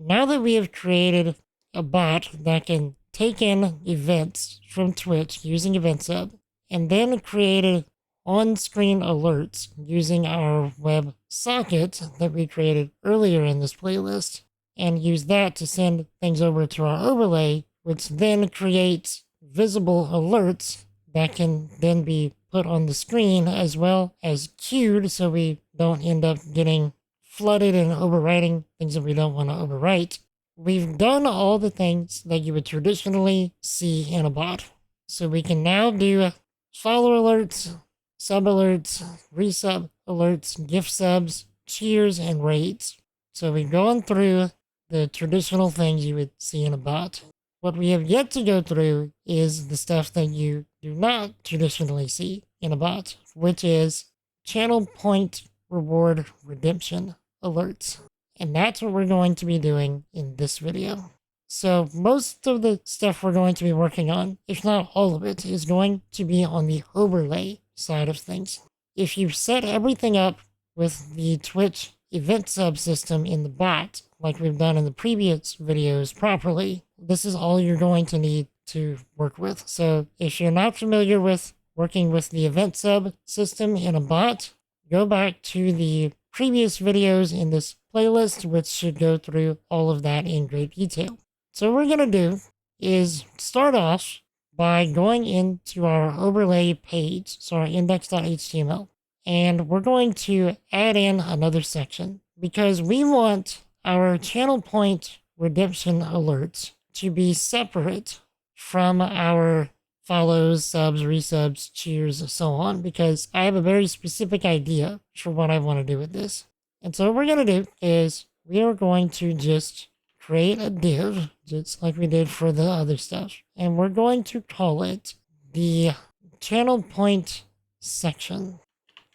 now that we have created a bot that can take in events from Twitch using EventSub, and then created on-screen alerts using our web socket that we created earlier in this playlist, and use that to send things over to our overlay, which then creates visible alerts that can then be put on the screen as well as queued, so we don't end up getting flooded and overwriting things that we don't want to overwrite. We've done all the things that you would traditionally see in a bot. So we can now do follow alerts, sub alerts, resub alerts, gift subs, cheers, and raids. So we've gone through the traditional things you would see in a bot. What we have yet to go through is the stuff that you do not traditionally see in a bot, which is channel point reward redemption alerts. And that's what we're going to be doing in this video. So most of the stuff we're going to be working on, if not all of it, is going to be on the overlay side of things. If you've set everything up with the Twitch event subsystem in the bot, like we've done in the previous videos properly, this is all you're going to need to work with. So if you're not familiar with working with the event sub system in a bot, go back to the previous videos in this playlist, which should go through all of that in great detail. So what we're going to do is start off by going into our overlay page, so our index.html, and we're going to add in another section because we want our channel point redemption alerts to be separate from our follows, subs, resubs, cheers, so on, because I have a very specific idea for what I want to do with this. And so what we're going to do is we are going to just create a div, just like we did for the other stuff. And we're going to call it the channel point section.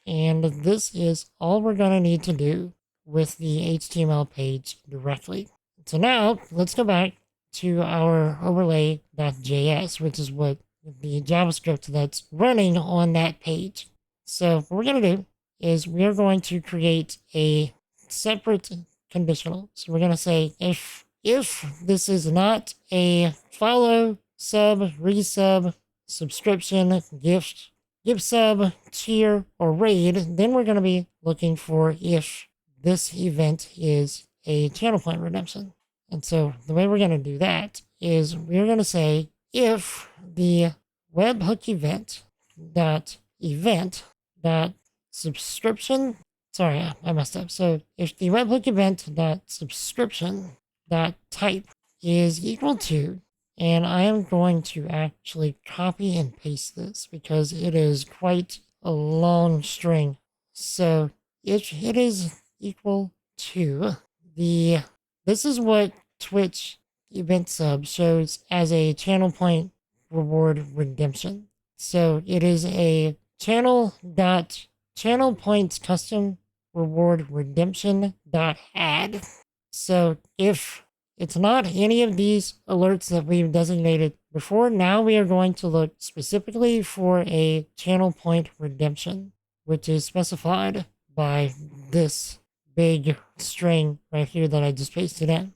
And this is all we're going to need to do with the HTML page directly. So now let's go back to our overlay.js, which is what the JavaScript that's running on that page. So what we're going to do is we are going to create a separate conditional. So we're going to say if this is not a follow, sub, resub, subscription, gift sub, cheer, or raid, then we're going to be looking for if this event is a channel point redemption. And so the way we're going to do that is we're going to say if the webhook event dot subscription, sorry, I messed up. So if the webhook event dot subscription dot type is equal to, and I am going to actually copy and paste this because it is quite a long string. So if it is equal to this is what Twitch event sub shows as a channel point reward redemption. So it is a channel points custom reward redemption add. So if it's not any of these alerts that we've designated before, now we are going to look specifically for a channel point redemption, which is specified by this big string right here that I just pasted in.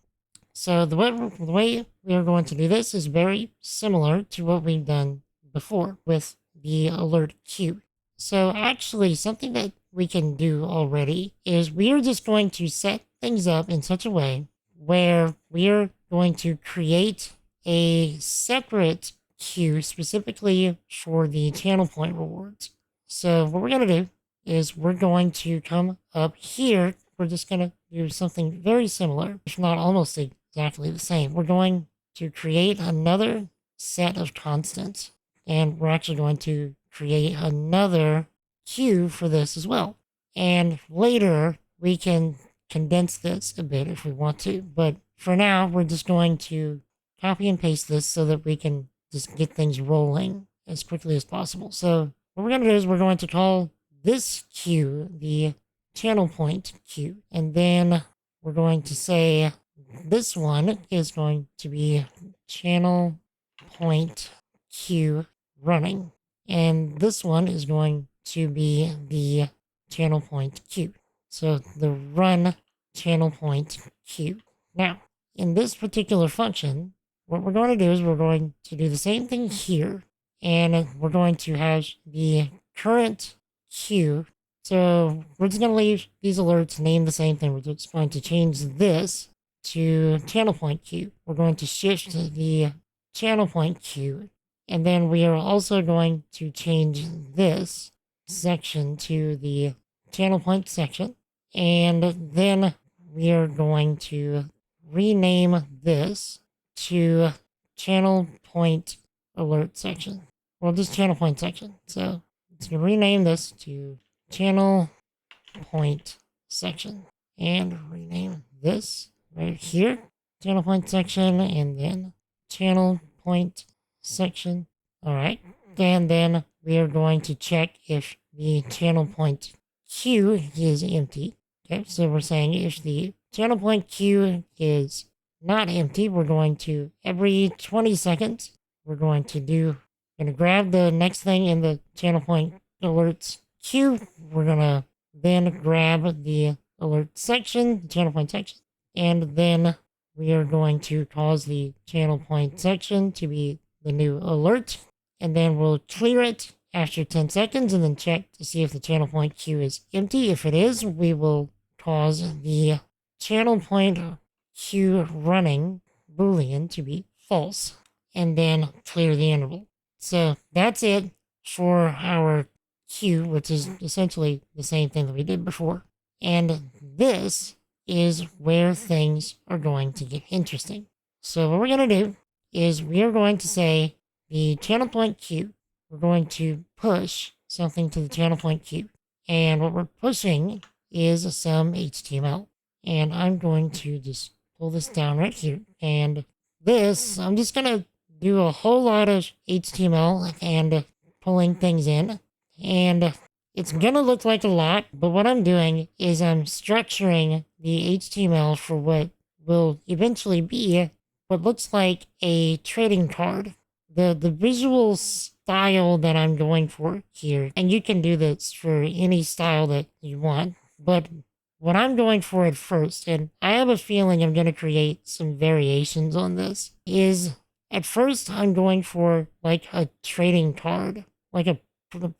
So the way we are going to do this is very similar to what we've done before with the alert queue. So actually something that we can do already is we are just going to set things up in such a way where we are going to create a separate queue specifically for the channel point rewards. So what we're going to do is we're going to come up here. We're just going to do something very similar, if not almost exactly the same. We're going to create another set of constants, and we're actually going to create another queue for this as well. And later we can condense this a bit if we want to, but for now we're just going to copy and paste this so that we can just get things rolling as quickly as possible. So what we're going to do is we're going to call this queue the channel point queue, and then we're going to say this one is going to be channel point queue running, and this one is going to be the channel point queue. So the run channel point queue. Now, in this particular function, what we're going to do is we're going to do the same thing here, and we're going to have the current queue. So we're just going to leave these alerts named the same thing. We're just going to change this to channel point queue. We're going to shift the channel point queue, and then we are also going to change this section to the channel point section, and then we are going to rename this to channel point alert section. Well, just channel point section. So it's going to rename this to channel point section, and rename this right here channel point section, and then channel point section. All right, and then we are going to check if the channel point queue is empty. Okay, so we're saying if the channel point queue is not empty, we're going to, every 20 seconds, we're going to grab the next thing in the channel point alerts queue. We're going to then grab the alert section, the channel point section, and then we are going to cause the channel point section to be the new alert, and then we'll clear it after 10 seconds and then check to see if the channel point queue is empty. If it is, we will cause the channel point queue running boolean to be false, and then clear the interval. So that's it for our queue, which is essentially the same thing that we did before. And this is where things are going to get interesting. So what we're going to do is we are going to say the channel point queue, we're going to push something to the channel point queue. And what we're pushing is some HTML. And I'm going to just pull this down right here. And this, I'm just going to do a whole lot of HTML and pulling things in. And it's going to look like a lot, but what I'm doing is I'm structuring the HTML for what will eventually be what looks like a trading card. The visual style that I'm going for here, and you can do this for any style that you want, but what I'm going for at first, and I have a feeling I'm going to create some variations on this, is at first I'm going for like a trading card, like a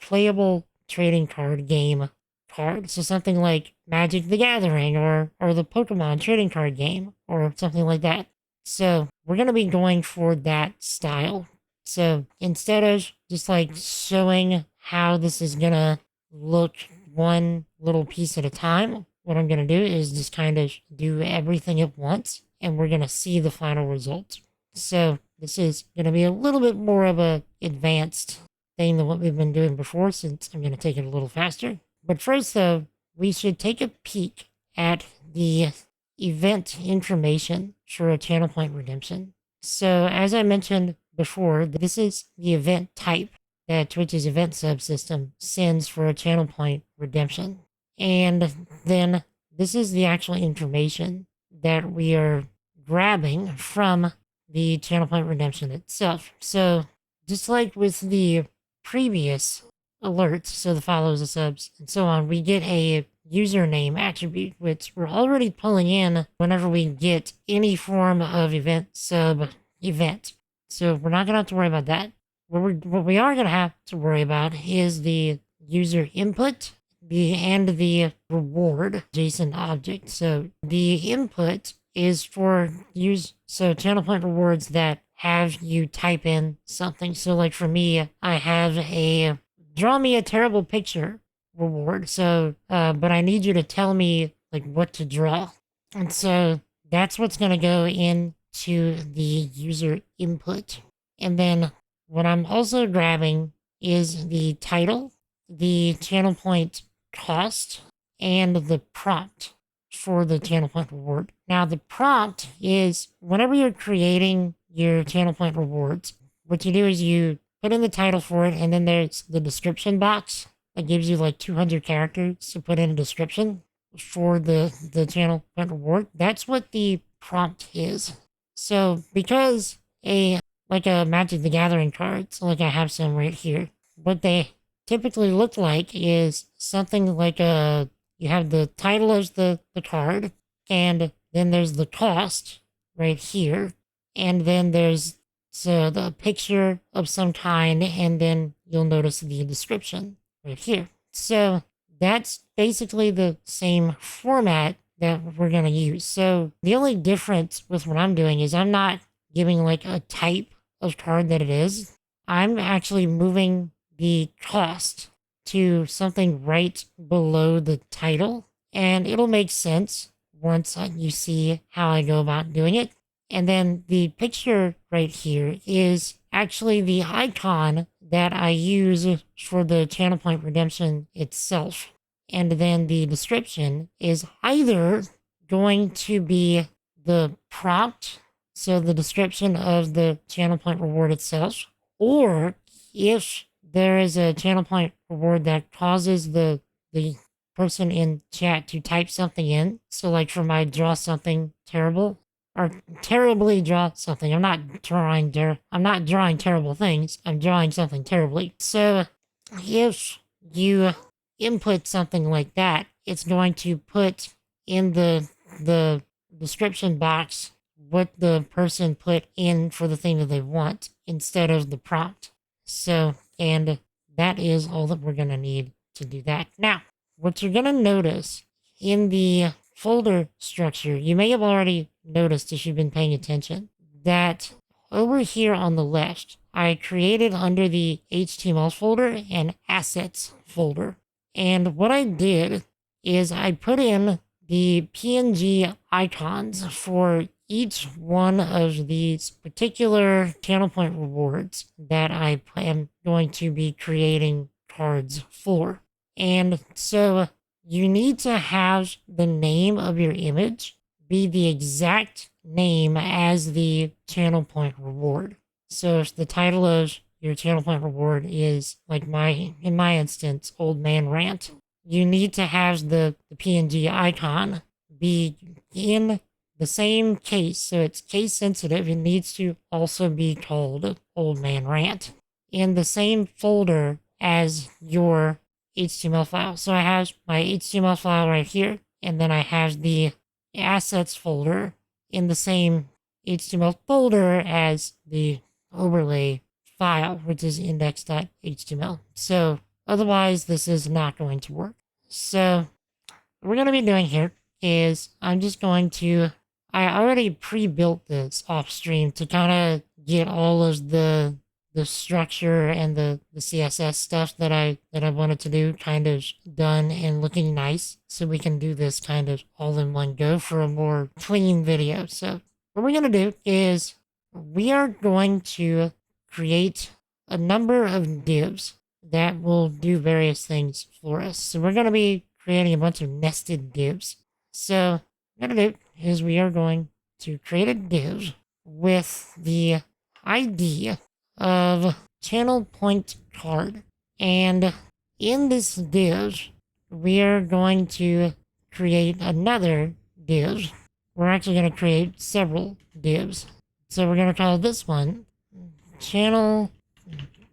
playable trading card game card. So something like Magic the Gathering or the Pokemon trading card game or something like that. So we're going to be going for that style. So instead of just like showing how this is going to look one little piece at a time, what I'm going to do is just kind of do everything at once, and we're going to see the final result. So this is going to be a little bit more of a advanced thing than what we've been doing before, since I'm going to take it a little faster. But first though, we should take a peek at the event information for a channel point redemption. So as I mentioned before, this is the event type that Twitch's event subsystem sends for a channel point redemption. And then this is the actual information that we are grabbing from the channel point redemption itself. So just like with the previous alerts, so the follows, the subs, and so on, we get a username attribute, which we're already pulling in whenever we get any form of event sub event. So we're not going to have to worry about that. What we are going to have to worry about is the user input and the reward JSON object. So the input is for channel point rewards that have you type in something. So like for me, I have a draw me a terrible picture reward. So, but I need you to tell me like what to draw. And so that's what's going to go into the user input. And then what I'm also grabbing is the title, the channel point cost, and the prompt for the channel point reward. Now the prompt is whenever you're creating your channel point rewards, what you do is you put in the title for it, and then there's the description box that gives you like 200 characters to put in a description for the channel point reward. That's what the prompt is. So because like a Magic the Gathering card, so like I have some right here, what they typically look like is something like you have the title as the card, and then there's the cost right here. And then there's the picture of some kind, and then you'll notice the description right here. So that's basically the same format that we're going to use. So the only difference with what I'm doing is I'm not giving like a type of card that it is. I'm actually moving the cost to something right below the title, and it'll make sense once you see how I go about doing it. And then the picture right here is actually the icon that I use for the Channel Point Redemption itself. And then the description is either going to be the prompt, so the description of the Channel Point reward itself, or if there is a Channel Point reward that causes the person in chat to type something in. So like for my draw something terrible, or terribly draw something. I'm not drawing terrible things. I'm drawing something terribly. So if you input something like that, it's going to put in the description box what the person put in for the thing that they want instead of the prompt. So, and that is all that we're going to need to do that. Now, what you're going to notice in the folder structure, you may have already noticed if you've been paying attention, that over here on the left, I created under the HTML folder an assets folder. And what I did is I put in the PNG icons for each one of these particular Channel Point rewards that I am going to be creating cards for. And so you need to have the name of your image be the exact name as the Channel Point reward. So if the title of your Channel Point reward is, like in my instance, Old Man Rant, you need to have the PNG icon be in the same case. So it's case sensitive. It needs to also be called Old Man Rant in the same folder as your HTML file. So I have my HTML file right here, and then I have the assets folder in the same HTML folder as the overlay file, which is index.html. So otherwise, this is not going to work. So what we're going to be doing here is I'm just going to, I already pre-built this off stream to kind of get all of the structure and the CSS stuff that I wanted to do kind of done and looking nice, so we can do this kind of all in one go for a more clean video. So what we're going to do is we are going to create a number of divs that will do various things for us. So we're going to be creating a bunch of nested divs. So what we're going to do is we are going to create a div with the ID of Channel Point card. And in this div, we are going to create another div. We're actually going to create several divs. So we're going to call this one Channel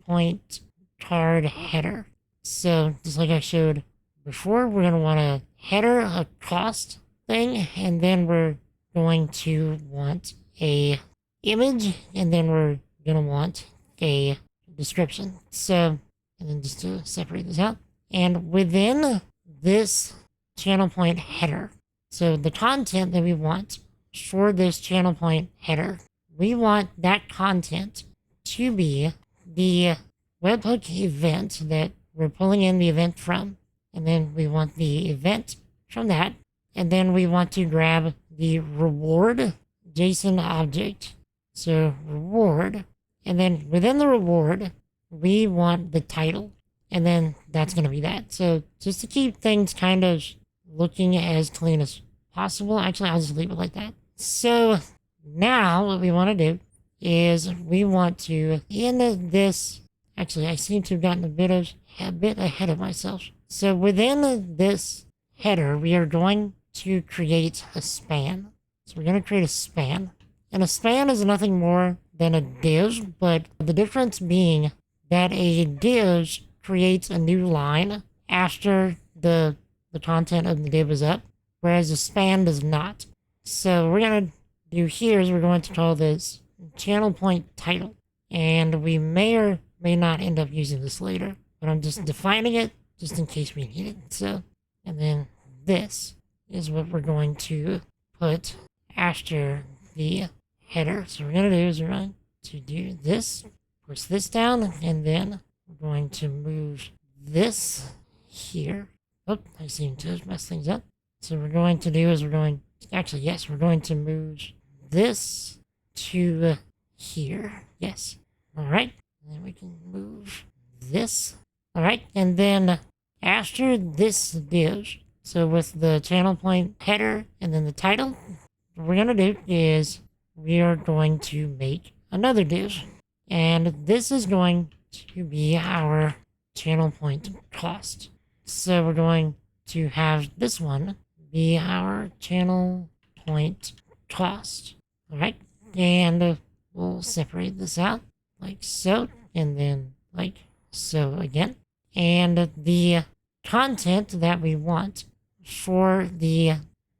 Point card header. So just like I showed before, we're going to want a header, a cost thing, and then we're going to want a image, and then we're going to want a description. So, and then just to separate this out, and within this Channel Point header, so the content that we want for this Channel Point header, we want that content to be the webhook event that we're pulling in the event from, and then we want the event from that, and then we want to grab the reward JSON object. So reward, and then within the reward, we want the title, and then that's going to be that. So just to keep things kind of looking as clean as possible, actually I'll just leave it like that. So now what we want to do is we want to, in this, actually I seem to have gotten a bit ahead of myself. So within this header, we are going to create a span. So we're going to create a span. And a span is nothing more than a div, but the difference being that a div creates a new line after the content of the div is up, whereas a span does not. So we're going to do here is we're going to call this channel point title. And we may or may not end up using this later, but I'm just defining it just in case we need it. So, and then this is what we're going to put after the header. So what we're going to do is we're going to do this, push this down, and then we're going to move this here. Oh, I seem to mess things up. So what we're going to do is we're going to move this to here. Yes. All right. And then we can move this. All right. And then after this div, so with the channel point header and then the title, what we're going to do is we are going to make another div. And this is going to be our channel point cost. So we're going to have this one be our channel point cost. All right. And we'll separate this out like so, and then like so again. And the content that we want for the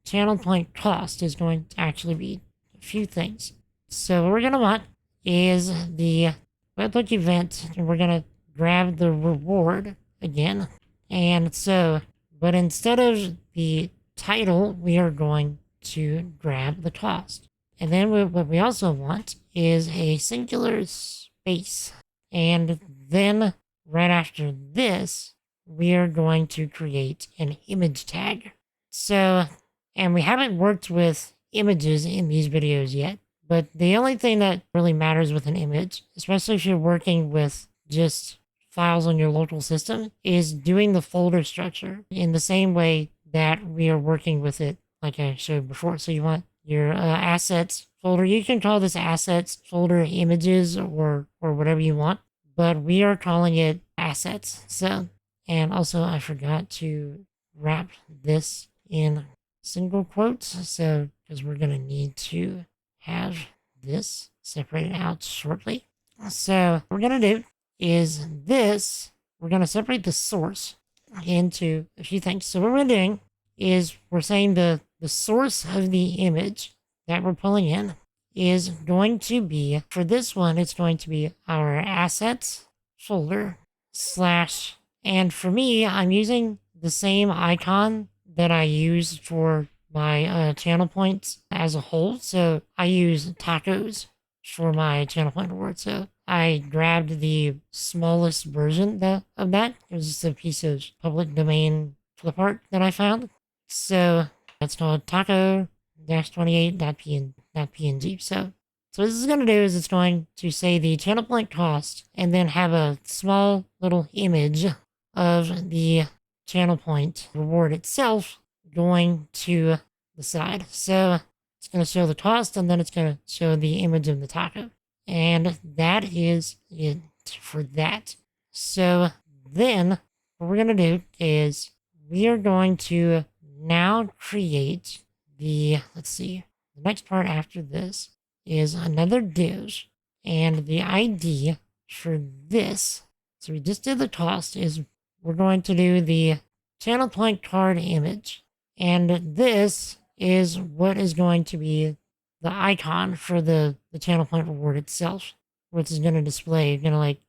channel point cost is going to actually be a few things. So what we're going to want is the webhook event, and we're going to grab the reward again. And so, but instead of the title, we are going to grab the cost. And then what we also want is a singular space. And then right after this, we are going to create an image tag. So, and we haven't worked with images in these videos yet, but the only thing that really matters with an image, especially if you're working with just files on your local system, is doing the folder structure in the same way that we are working with it, like I showed before. So you want your assets folder. You can call this assets folder images or whatever you want, but we are calling it assets. So, and also I forgot to wrap this in single quotes. So, because we're going to need to have this separated out shortly. So what we're going to do is this, we're going to separate the source into a few things. So what we're doing is we're saying the source of the image that we're pulling in is going to be, for this one, it's going to be our assets folder slash, and for me, I'm using the same icon that I use for my channel points as a whole. So I use tacos for my channel point reward. So I grabbed the smallest version of that. It was just a piece of public domain flip art that I found. So it's called taco-28.png. So what this is going to do is it's going to say the channel point cost and then have a small little image of the channel point reward itself going to the side. So it's going to show the cost and then it's going to show the image of the taco. And that is it for that. So then what we're going to do is we are going to now create the, let's see, the next part after this is another div. And the ID for this, so we just did the cost, is we're going to do the channel point card image. And this is what is going to be the icon for the channel point reward itself, which is going to display,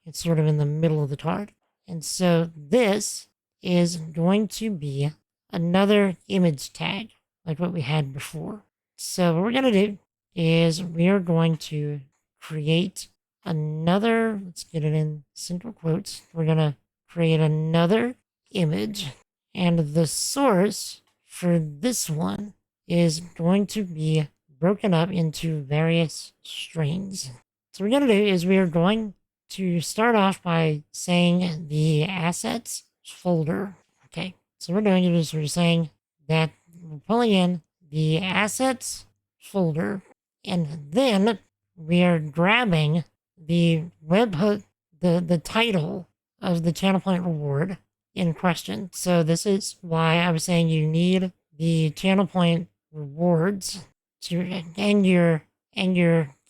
it's sort of in the middle of the card. And so this is going to be another image tag, like what we had before. So what we're going to do is we are going to create another, let's get it in single quotes. We're going to create another image, and the source for this one is going to be broken up into various strings. So what we're going to do is we are going to start off by saying the assets folder. Okay, so what we're doing is we're saying that we're pulling in the assets folder, and then we are grabbing the webhook, the title of the channel point reward in question. So this is why I was saying you need the channel point rewards to, and your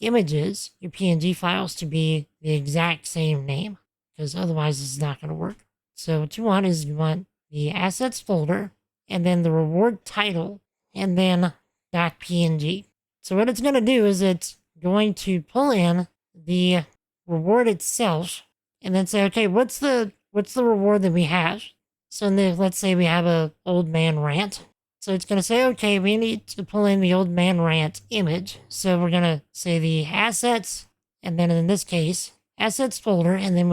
images, your PNG files, to be the exact same name, because otherwise it's not going to work. So what you want is you want the assets folder and then the reward title and then .png. So what it's going to do is it's going to pull in the reward itself and then say, okay, what's the reward that we have? So let's say we have a old man rant. So it's going to say, okay, we need to pull in the old man rant image. So we're going to say the assets, and then in this case, assets folder, and then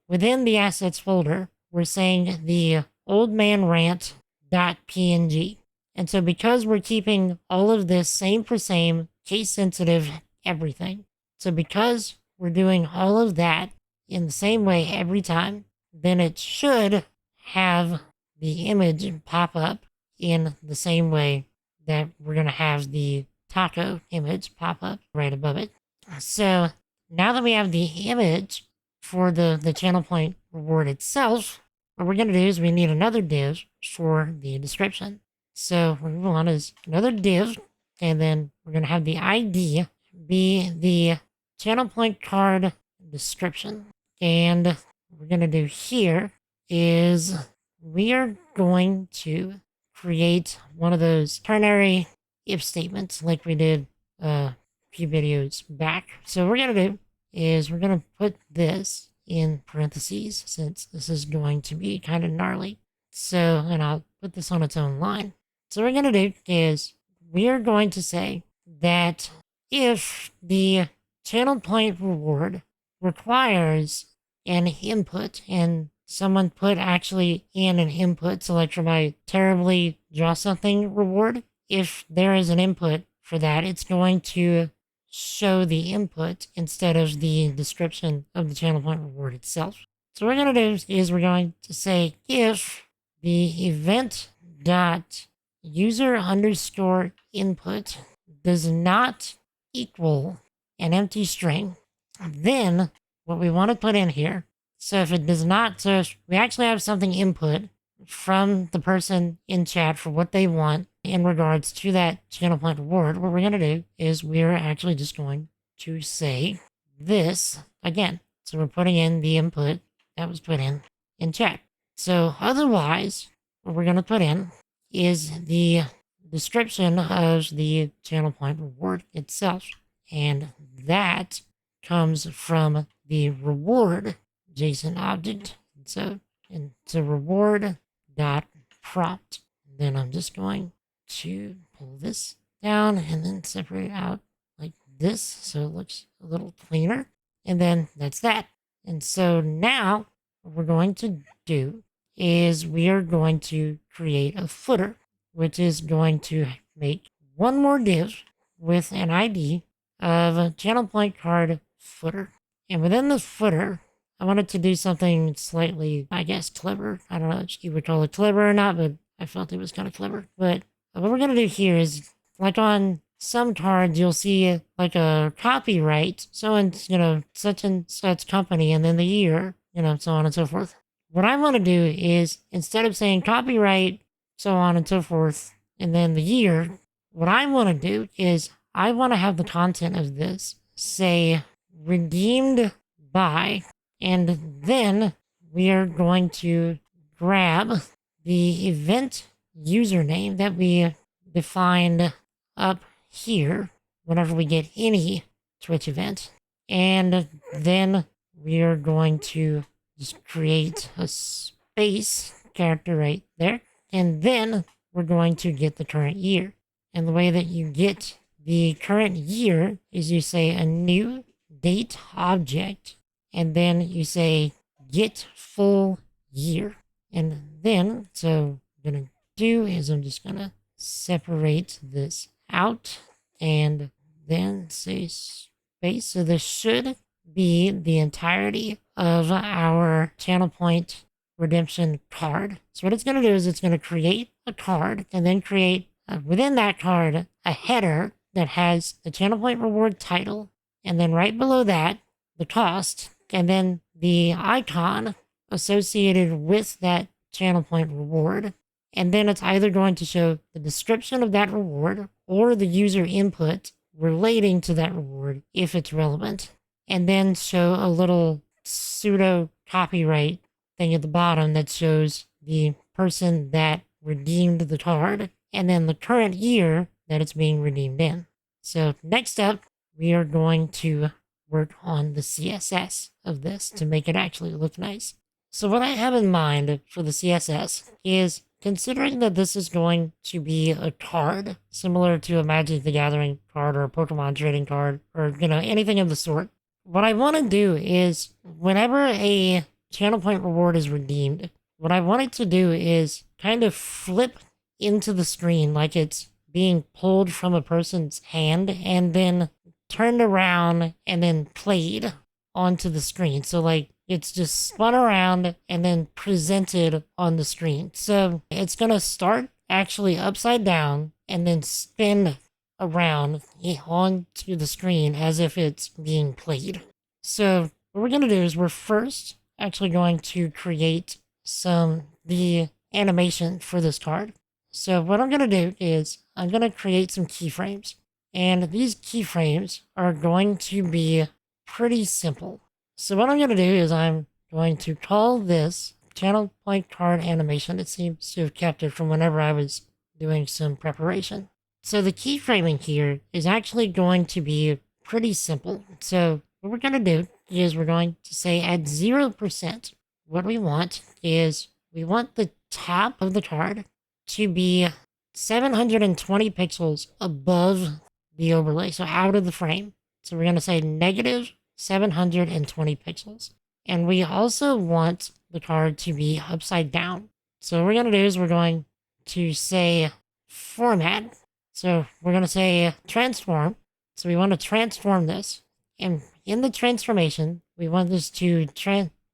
within the assets folder, we're saying the old man rant.png. And so because we're keeping all of this same for same, case sensitive, everything. So because we're doing all of that in the same way every time, then it should have the image pop up in the same way that we're going to have the taco image pop up right above it. So now that we have the image for the channel point reward itself, what we're going to do is we need another div for the description. So what we want is another div, and then we're going to have the ID be the channel point card description. And what we're going to do here is we are going to create one of those ternary if statements like we did a few videos back. So what we're going to do is we're going to put this in parentheses since this is going to be kind of gnarly. So, and I'll put this on its own line. So what we're going to do is we are going to say that if the channel point reward requires an input, and someone put actually in an input, so like for my terribly draw something reward, if there is an input for that, it's going to show the input instead of the description of the channel point reward itself. So what we're going to do is we're going to say if the event dot user underscore input does not equal an empty string, then what we want to put in here, so if it does not, so if we actually have something input from the person in chat for what they want in regards to that channel point reward, what we're going to do is we're actually just going to say this again. So we're putting in the input that was put in chat. So otherwise, what we're going to put in is the description of the channel point reward itself. And that comes from the reward JSON object. So it's a reward dot prompt. Then I'm just going to pull this down and then separate out like this so it looks a little cleaner. And then that's that. And so now what we're going to do is we are going to create a footer, which is going to make one more div with an ID of a channel point card footer. And within the footer, I wanted to do something slightly, I guess, clever. I don't know if you would call it clever or not, but I felt it was kind of clever. But what we're going to do here is, like on some cards, you'll see like a copyright, so and, such and such company, and then the year, so on and so forth. What I want to do is, instead of saying copyright, so on and so forth, and then the year, what I want to do is I want to have the content of this say redeemed by, and then we are going to grab the event username that we defined up here whenever we get any Twitch event. And then we are going to just create a space character right there. And then we're going to get the current year. And the way that you get the current year is you say a new date object, and then you say get full year. And then, so what I'm going to do is I'm just going to separate this out and then say space. So this should be the entirety of our channel point redemption card. So what it's going to do is it's going to create a card and then create within that card a header that has the channel point reward title, and then right below that the cost, and then the icon associated with that channel point reward. And then it's either going to show the description of that reward or the user input relating to that reward if it's relevant, and then show a little pseudo copyright thing at the bottom that shows the person that redeemed the card and then the current year that it's being redeemed in. So next up, we are going to work on the CSS of this to make it actually look nice. So what I have in mind for the CSS is, considering that this is going to be a card, similar to a Magic the Gathering card or a Pokemon trading card, or, anything of the sort, what I want to do is, whenever a channel point reward is redeemed, what I want it to do is kind of flip into the screen like it's being pulled from a person's hand and then turned around and then played onto the screen. So like it's just spun around and then presented on the screen. So it's going to start actually upside down and then spin around onto the screen as if it's being played. So what we're going to do is we're first actually going to create the animation for this card. So what I'm going to do is I'm going to create some keyframes. And these keyframes are going to be pretty simple. So what I'm going to do is I'm going to call this channel point card animation. It seems to have kept it from whenever I was doing some preparation. So the keyframing here is actually going to be pretty simple. So what we're going to do is we're going to say at 0%, what we want is we want the top of the card to be 720 pixels above the overlay, so out of the frame. So we're going to say negative 720 pixels. And we also want the card to be upside down. So what we're going to do is we're going to say format. So we're going to say transform. So we want to transform this. And in the transformation, we want this to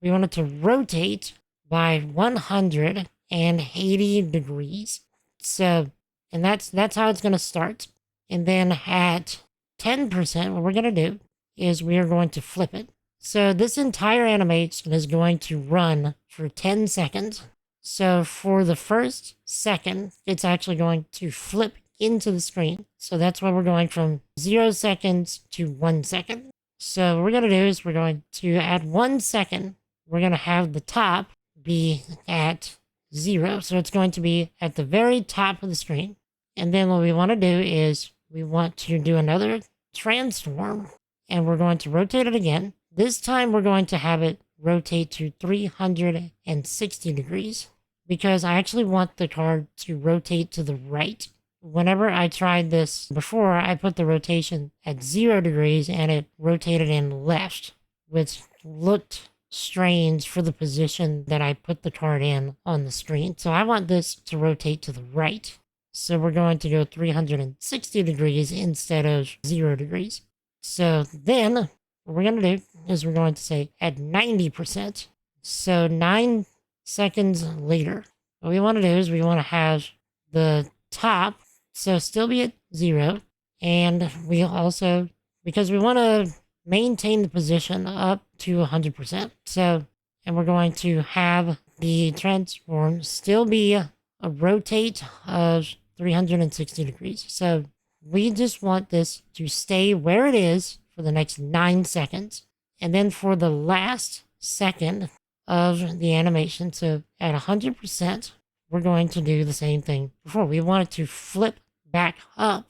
we want it to rotate by 180 degrees. So, and that's how it's going to start. And then at 10%, what we're going to do is we are going to flip it. So this entire animation is going to run for 10 seconds. So for the first second, it's actually going to flip into the screen. So that's why we're going from 0 seconds to 1 second. So what we're going to do is we're going to, at 1 second, we're going to have the top be at 0. So it's going to be at the very top of the screen. And then what we want to do is we want to do another transform, and we're going to rotate it again. This time we're going to have it rotate to 360 degrees because I actually want the card to rotate to the right. Whenever I tried this before, I put the rotation at 0 degrees and it rotated in left, which looked strange for the position that I put the card in on the screen. So I want this to rotate to the right. So we're going to go 360 degrees instead of 0 degrees. So then what we're going to do is we're going to say at 90%. So 9 seconds later, what we want to do is we want to have the top, so still be at 0. And we also, because we want to maintain the position up to 100%. So, and we're going to have the transform still be a rotate of 360 degrees. So we just want this to stay where it is for the next 9 seconds. And then for the last second of the animation, so at 100%, we're going to do the same thing before. We want it to flip back up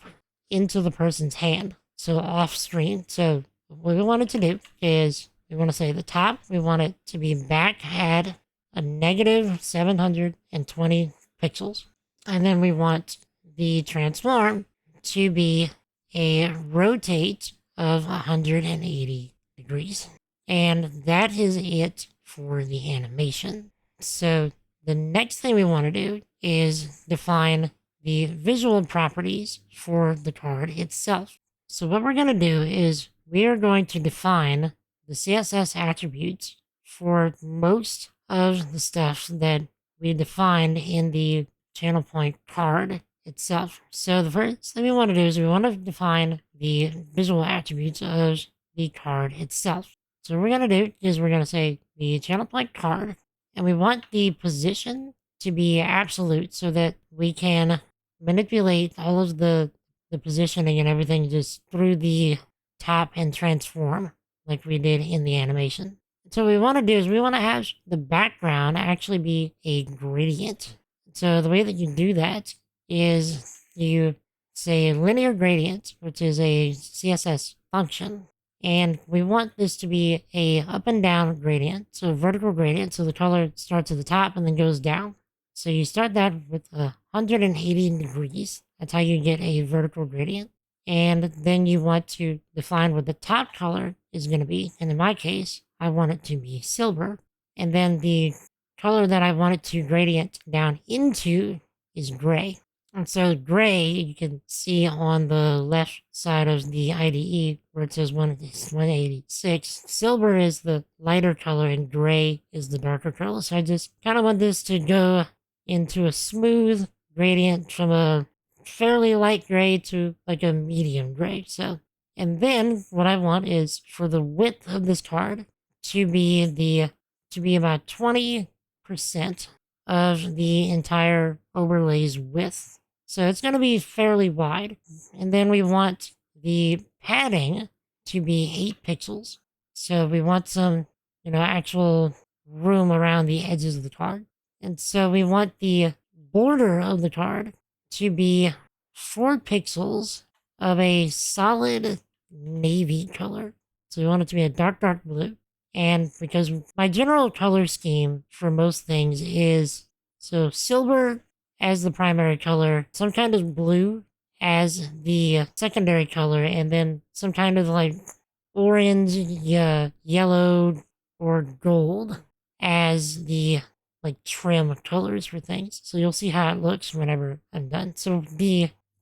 into the person's hand, so off screen. So what we want it to do is we want to say the top, we want it to be back at a negative 720 pixels. And then we want the transform to be a rotate of 180 degrees. And that is it for the animation. So the next thing we want to do is define the visual properties for the card itself. So what we're going to do is we are going to define the CSS attributes for most of the stuff that we defined in the channel point card itself. So the first thing we want to do is we want to define the visual attributes of the card itself. So what we're going to do is we're going to say the channel point card, and we want the position to be absolute so that we can manipulate all of the positioning and everything just through the top and transform like we did in the animation. So what we want to do is we want to have the background actually be a gradient. So the way that you do that is you say linear gradient, which is a CSS function. And we want this to be a up and down gradient, so vertical gradient, so the color starts at the top and then goes down. So you start that with 180 degrees. That's how you get a vertical gradient. And then you want to define what the top color is going to be. And in my case, I want it to be silver. And then the color that I want it to gradient down into is gray. And so gray, you can see on the left side of the IDE where it says 186. Silver is the lighter color and gray is the darker color. So I just kind of want this to go into a smooth gradient from a fairly light gray to like a medium gray. So, and then what I want is for the width of this card to be about 20% of the entire overlay's width. So it's going to be fairly wide. And then we want the padding to be 8 pixels. So we want some, actual room around the edges of the card. And so we want the border of the card to be 4 pixels of a solid navy color. So we want it to be a dark, dark blue. And because my general color scheme for most things is so silver as the primary color, some kind of blue as the secondary color, and then some kind of like orange, yellow, or gold as the like trim colors for things. So you'll see how it looks whenever I'm done. So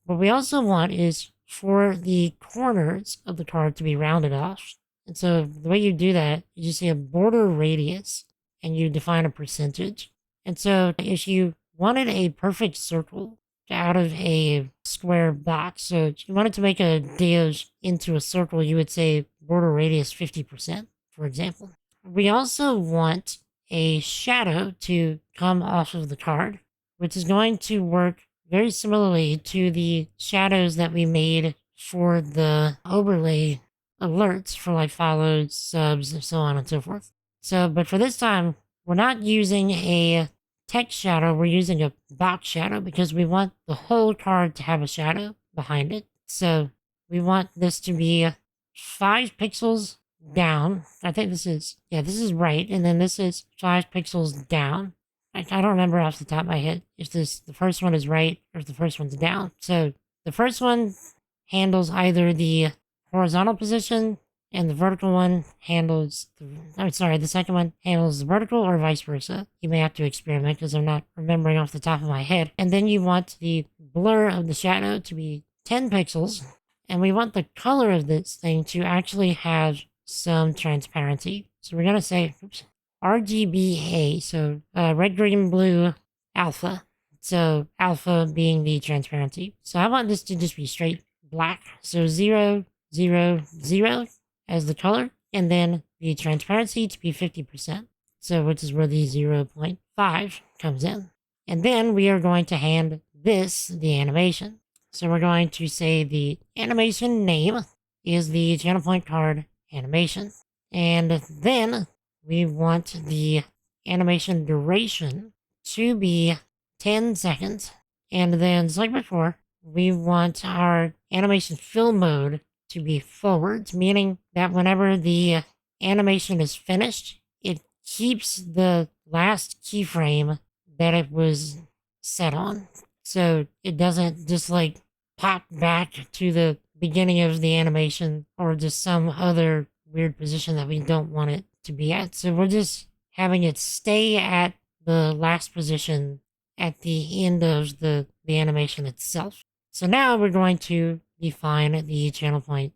what we also want is for the corners of the card to be rounded off. And so the way you do that, you just say a border radius and you define a percentage. And so if you wanted a perfect circle out of a square box, so if you wanted to make a diode into a circle, you would say border radius 50%, for example. We also want a shadow to come off of the card, which is going to work very similarly to the shadows that we made for the overlay alerts for like follows, subs, and so on and so forth. So, but for this time, we're not using a text shadow, we're using a box shadow because we want the whole card to have a shadow behind it. So we want this to be 5 pixels down. I think this is right. And then this is 5 pixels down. I don't remember off the top of my head if the first one is right or if the first one's down. So the first one handles either the horizontal position and the vertical one handles the second one handles the vertical or vice versa. You may have to experiment because I'm not remembering off the top of my head. And then you want the blur of the shadow to be 10 pixels. And we want the color of this thing to actually have some transparency. So we're going to say, RGBA, so red, green, blue, alpha. So alpha being the transparency. So I want this to just be straight black. So 0, 0, 0 as the color, and then the transparency to be 50%. So which is where the 0.5 comes in. And then we are going to hand this the animation. So we're going to say the animation name is the channel point card animation. And then we want the animation duration to be 10 seconds. And then, just like before, we want our animation fill mode to be forwards, meaning that whenever the animation is finished, it keeps the last keyframe that it was set on. So it doesn't just like pop back to the beginning of the animation or just some other weird position that we don't want it to be at. So we're just having it stay at the last position at the end of the animation itself. So now we're going to define the channel point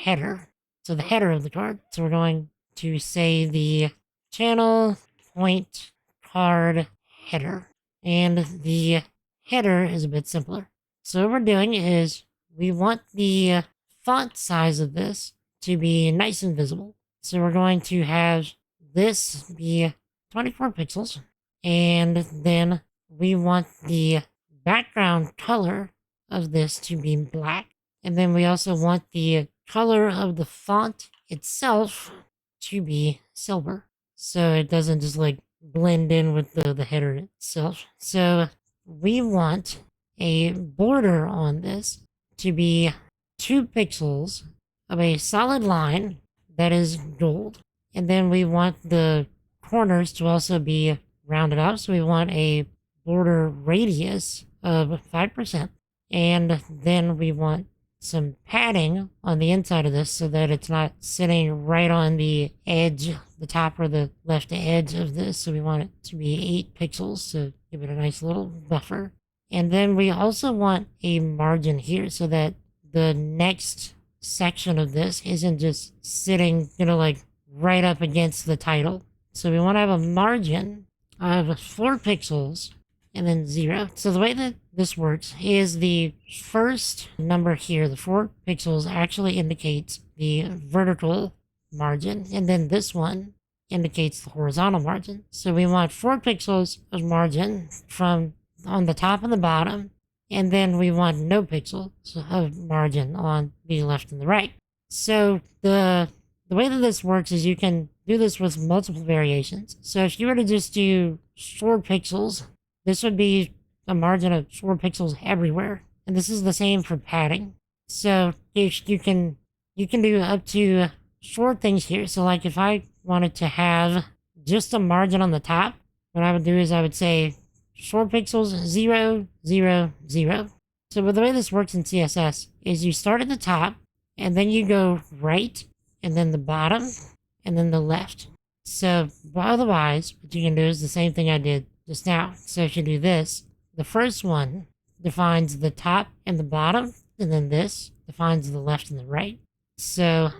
header. So the header of the card. So we're going to say the channel point card header. And the header is a bit simpler. So what we're doing is we want the font size of this to be nice and visible. So we're going to have this be 24 pixels. And then we want the background color of this to be black. And then we also want the color of the font itself to be silver. So it doesn't just like blend in with the header itself. So we want a border on this to be 2 pixels of a solid line that is gold. And then we want the corners to also be rounded up. So we want a border radius of 5%. And then we want some padding on the inside of this so that it's not sitting right on the edge, the top or the left edge of this. So we want it to be 8 pixels to give it a nice little buffer. And then we also want a margin here so that the next section of this isn't just sitting, like right up against the title. So we want to have a margin of 4 pixels and then 0. So the way that this works is the first number here, the 4 pixels, actually indicates the vertical margin, and then this one indicates the horizontal margin. So we want 4 pixels of margin from on the top and the bottom, and then we want no pixels of margin on the left and the right. So the way that this works is you can do this with multiple variations. So if you were to just do 4 pixels, this would be a margin of 4 pixels everywhere. And this is the same for padding. So if you can do up to 4 things here. So like if I wanted to have just a margin on the top, what I would do is I would say 4 pixels, 0, 0, 0. So the way this works in CSS is you start at the top, and then you go right, and then the bottom, and then the left. So otherwise, what you can do is the same thing I did just now. So if you do this, the first one defines the top and the bottom, and then this defines the left and the right. So,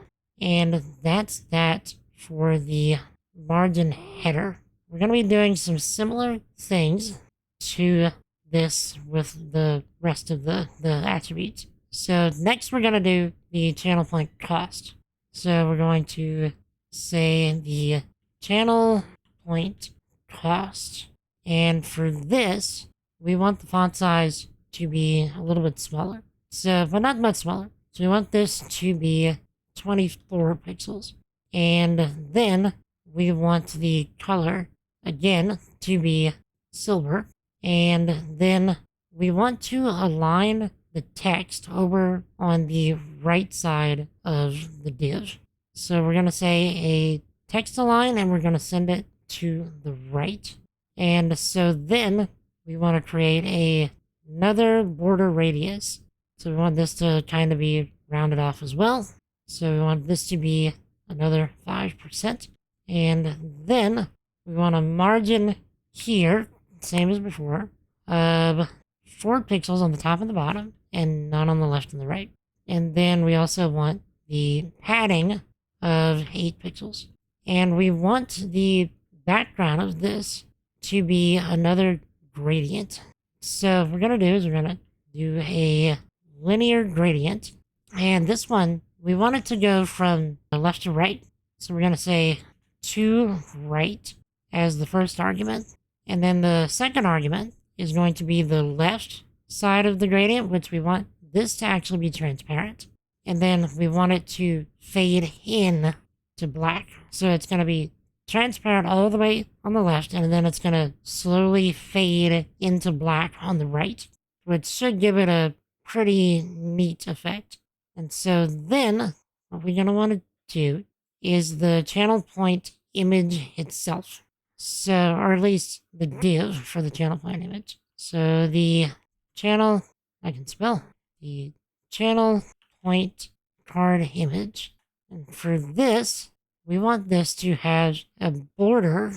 and that's that for the margin header. We're going to be doing some similar things to this with the rest of the attributes. So next we're going to do the channel point cost. So we're going to say the channel point cost. And for this, we want the font size to be a little bit smaller. So, but not much smaller. So we want this to be 24 pixels. And then we want the color, again, to be silver. And then we want to align the text over on the right side of the div. So we're going to say a text align, and we're going to send it to the right. And so then we want to create another border radius. So we want this to kind of be rounded off as well. So we want this to be another 5%. And then we want a margin here, same as before, of 4 pixels on the top and the bottom, and none on the left and the right. And then we also want the padding of 8 pixels. And we want the background of this to be another gradient. So what we're going to do is we're going to do a linear gradient. And this one, we want it to go from left to right. So we're going to say to right as the first argument. And then the second argument is going to be the left side of the gradient, which we want this to actually be transparent. And then we want it to fade in to black. So it's going to be transparent all the way on the left, and then it's going to slowly fade into black on the right, which should give it a pretty neat effect. And so then what we're going to want to do is the channel point image itself. So, or at least the div for the channel point image. So the channel, I can spell, the channel point card image. And for this, we want this to have a border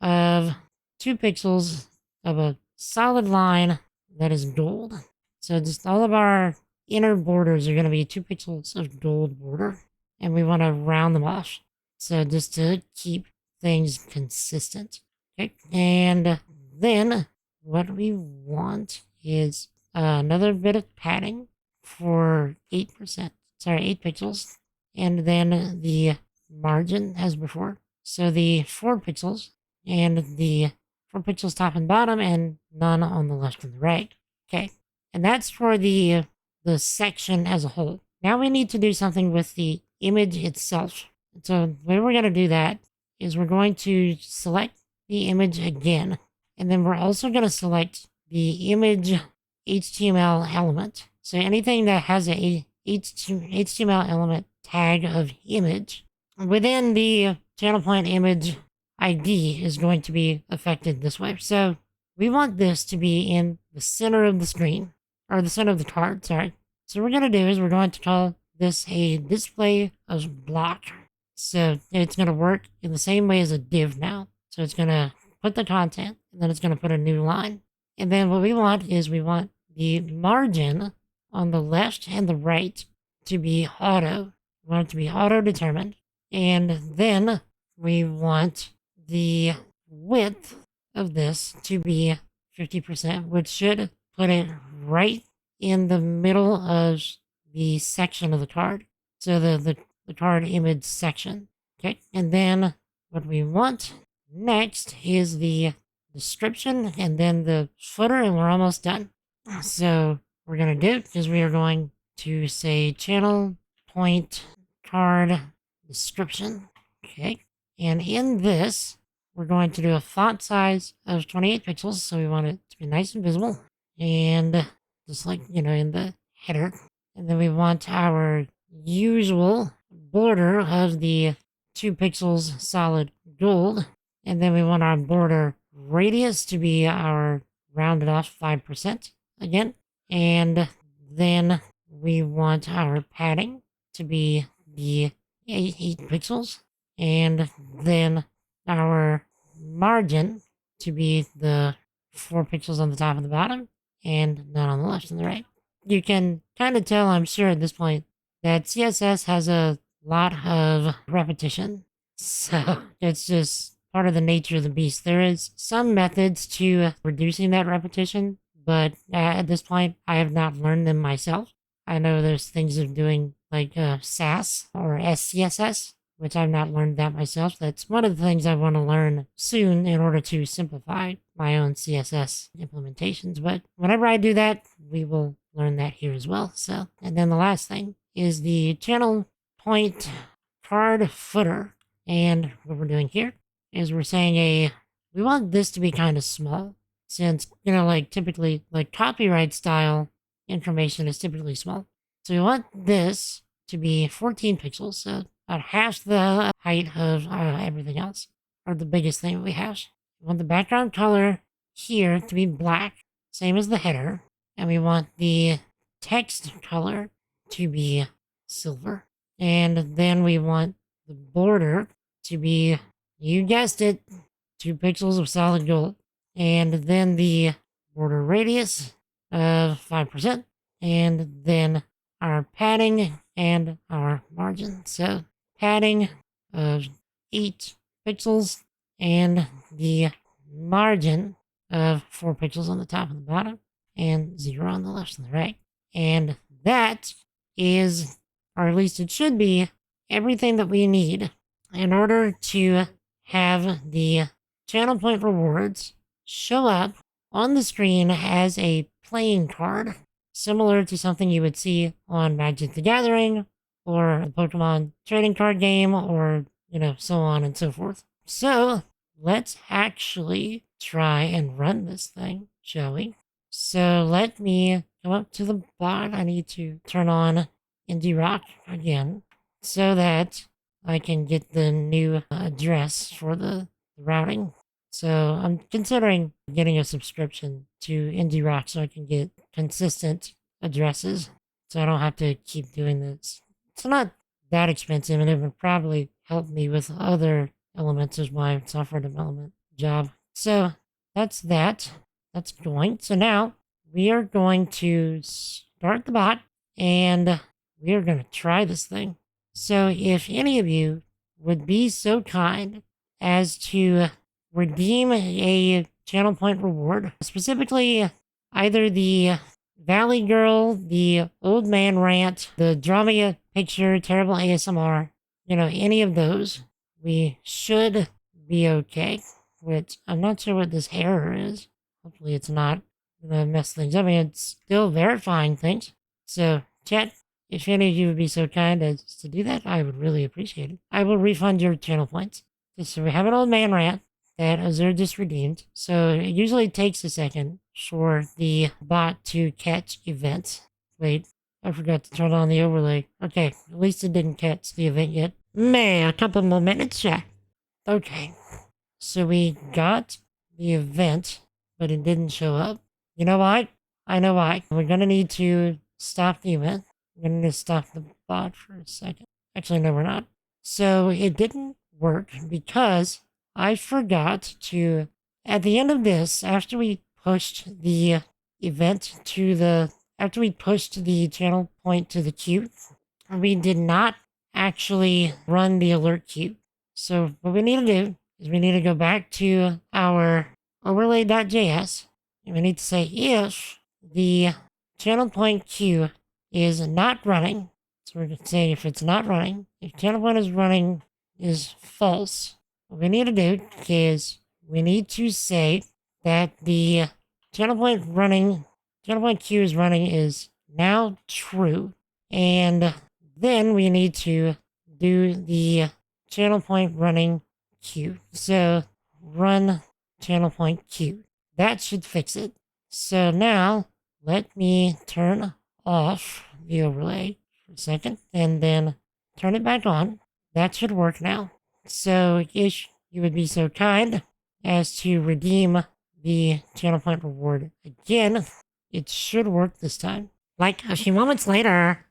of 2 pixels of a solid line that is gold. So just all of our inner borders are going to be 2 pixels of gold border. And we want to round them off. So just to keep things consistent. Okay. And then what we want is another bit of padding for 8%. Sorry, 8 pixels. And then the margin as before. So the 4 pixels and the 4 pixels top and bottom, and none on the left and the right. Okay. And that's for the section as a whole. Now we need to do something with the image itself. So the way we're going to do that is we're going to select the image again. And then we're also going to select the image HTML element. So anything that has a HTML element tag of image within the channel point image ID is going to be affected this way. So we want this to be in the center of the screen, or the center of the card, sorry. So what we're going to do is we're going to call this a display of block. So it's going to work in the same way as a div now. So it's going to put the content, and then it's going to put a new line. And then what we want is we want the margin on the left and the right to be auto. We want it to be auto-determined. And then we want the width of this to be 50%, which should put it right in the middle of the section of the card. So the card image section. Okay, and then what we want next is the description and then the footer, and we're almost done. So what we're going to do is we are going to say channel point card description. Okay, and in this, we're going to do a font size of 28 pixels, so we want it to be nice and visible, and just like, you know, in the header. And then we want our usual border of the 2 pixels solid gold, and then we want our border radius to be our rounded off 5% again, and then we want our padding to be the 8 pixels, and then our margin to be the 4 pixels on the top and the bottom, and none on the left and the right. You can kind of tell, I'm sure at this point, that CSS has a lot of repetition. So it's just part of the nature of the beast. There is some methods to reducing that repetition, but at this point, I have not learned them myself. I know there's things of doing like SAS or SCSS, which I've not learned that myself. That's one of the things I want to learn soon in order to simplify my own CSS implementations. But whenever I do that, we will learn that here as well. So, and then the last thing is the channel point card footer. And what we're doing here is we're saying we want this to be kind of small, since, you know, like typically like copyright style information is typically small. So we want this to be 14 pixels, so about half the height of everything else, or the biggest thing we have. We want the background color here to be black, same as the header, and we want the text color to be silver. And then we want the border to be, you guessed it, 2 pixels of solid gold. And then the border radius of 5%, and then our padding and our margin. So padding of 8 pixels and the margin of 4 pixels on the top and the bottom, and 0 on the left and the right. And that is, or at least it should be, everything that we need in order to have the channel point rewards show up on the screen as a playing card, similar to something you would see on Magic the Gathering or the Pokemon trading card game, or, you know, so on and so forth. So let's actually try and run this thing, shall we? So let me come up to the bot. I need to turn on IndieRock again so that I can get the new address for the routing. So I'm considering getting a subscription to IndieRock so I can get consistent addresses, so I don't have to keep doing this. It's not that expensive, and it would probably help me with other elements of my software development job. So that's that. That's going. So now we are going to start the bot, and we are going to try this thing. So if any of you would be so kind as to redeem a channel point reward, specifically either the Valley Girl, the Old Man Rant, the Drama Picture, Terrible ASMR, you know, any of those, we should be okay. Which I'm not sure what this error is. Hopefully it's not going to mess things up. I mean, it's still verifying things. So, chat, if any of you would be so kind as to do that, I would really appreciate it. I will refund your channel points. So we have an Old Man Rant that Azure just redeemed. So it usually takes a second for the bot to catch events. Wait, I forgot to turn on the overlay. Okay, at least it didn't catch the event yet. A couple more minutes, yeah. Okay, so we got the event, but it didn't show up. You know why? I know why. We're gonna need to stop the event. We're gonna need to stop the bot for a second. Actually, no, we're not. So it didn't work because I forgot to, at the end of this, after we pushed the event to the, after we pushed the channel point to the queue, we did not actually run the alert queue. So what we need to do is we need to go back to our overlay.js and we need to say if the channel point queue is not running. So we're going to say if it's not running, if channel point is running is false, what we need to do is we need to say that the channel point queue is running is now true. And then we need to do the channel point running queue. So run channel point queue. That should fix it. So now let me turn off the overlay for a second and then turn it back on. That should work now. So if you would be so kind as to redeem the channel point reward again, it should work this time. Like a few moments later,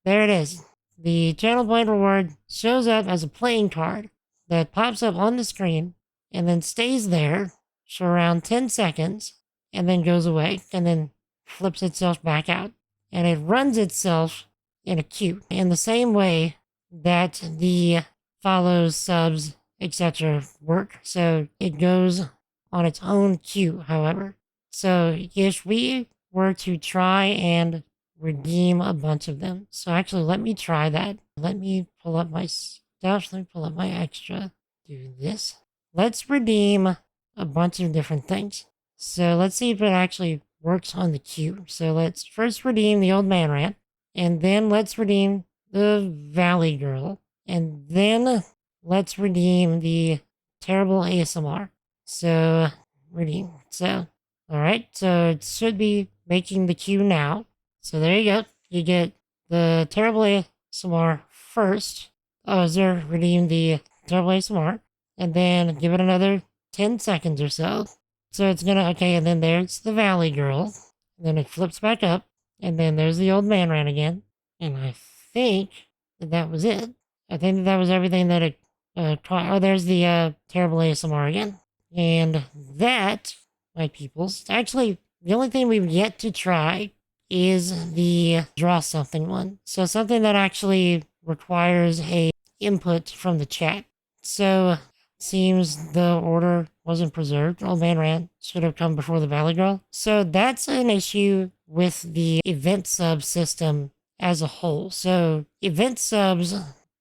there it is. The channel point reward shows up as a playing card that pops up on the screen and then stays there for around 10 seconds and then goes away and then flips itself back out. And it runs itself in a queue in the same way that the follows, subs, etc. work. So it goes on its own queue, however. So if we were to try and redeem a bunch of them. So actually, let me try that. Let me pull up my stuff. Let me pull up my extra. Do this. Let's redeem a bunch of different things. So let's see if it actually works on the queue. So let's first redeem the old man rant. And then let's redeem the Valley Girl. And then let's redeem the terrible ASMR. So redeem. So, all right. So it should be making the queue now. So there you go. You get the terrible ASMR first. Oh, Zer, redeem the terrible ASMR. And then give it another 10 seconds or so. So it's gonna, okay, and then there's the Valley Girl. And then it flips back up. And then there's the old man rant again. And I think that was it. I think that was everything that it, oh, there's the terrible ASMR again. And that, my peoples, actually, the only thing we've yet to try is the draw something one. So something that actually requires a input from the chat. So it seems the order wasn't preserved. Old Man Rant should have come before the Valley Girl. So that's an issue with the event sub system as a whole. So event subs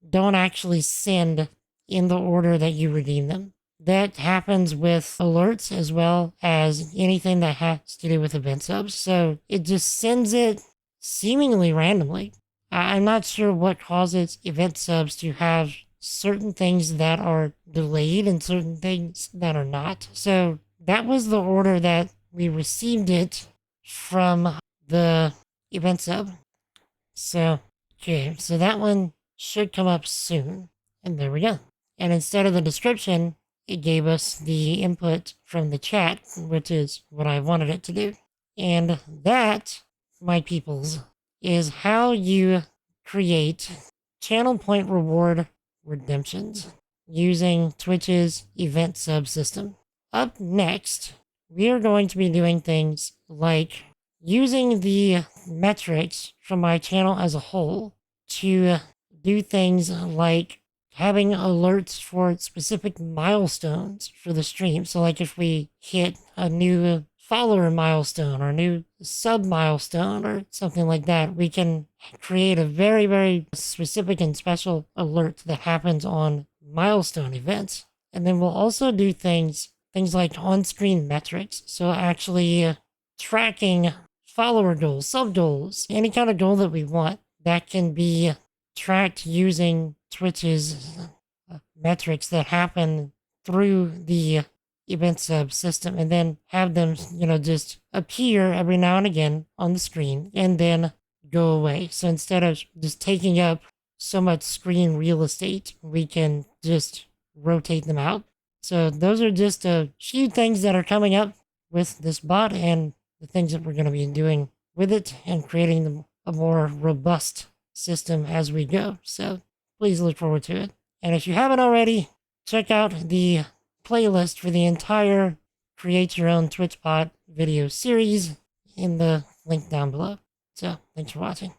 don't actually send in the order that you redeem them. That happens with alerts as well as anything that has to do with event subs. So it just sends it seemingly randomly. I'm not sure what causes event subs to have certain things that are delayed and certain things that are not. So that was the order that we received it from the event sub. So, okay, so that one should come up soon. And there we go. And instead of the description, it gave us the input from the chat, which is what I wanted it to do. And that, my peoples, is how you create channel point reward redemptions using Twitch's event subsystem. Up next, we are going to be doing things like using the metrics from my channel as a whole to do things like having alerts for specific milestones for the stream. So like if we hit a new follower milestone or a new sub milestone or something like that, we can create a very, very specific and special alert that happens on milestone events. And then we'll also do things like on-screen metrics. So actually tracking follower goals, sub goals, any kind of goal that we want that can be tracked using Twitch's metrics that happen through the event sub system, and then have them, just appear every now and again on the screen. And then go away. So instead of just taking up so much screen real estate, we can just rotate them out. So those are just a few things that are coming up with this bot and the things that we're going to be doing with it and creating a more robust system as we go. So please look forward to it. And if you haven't already, check out the playlist for the entire Create Your Own Twitch Bot video series in the link down below. So thanks for watching.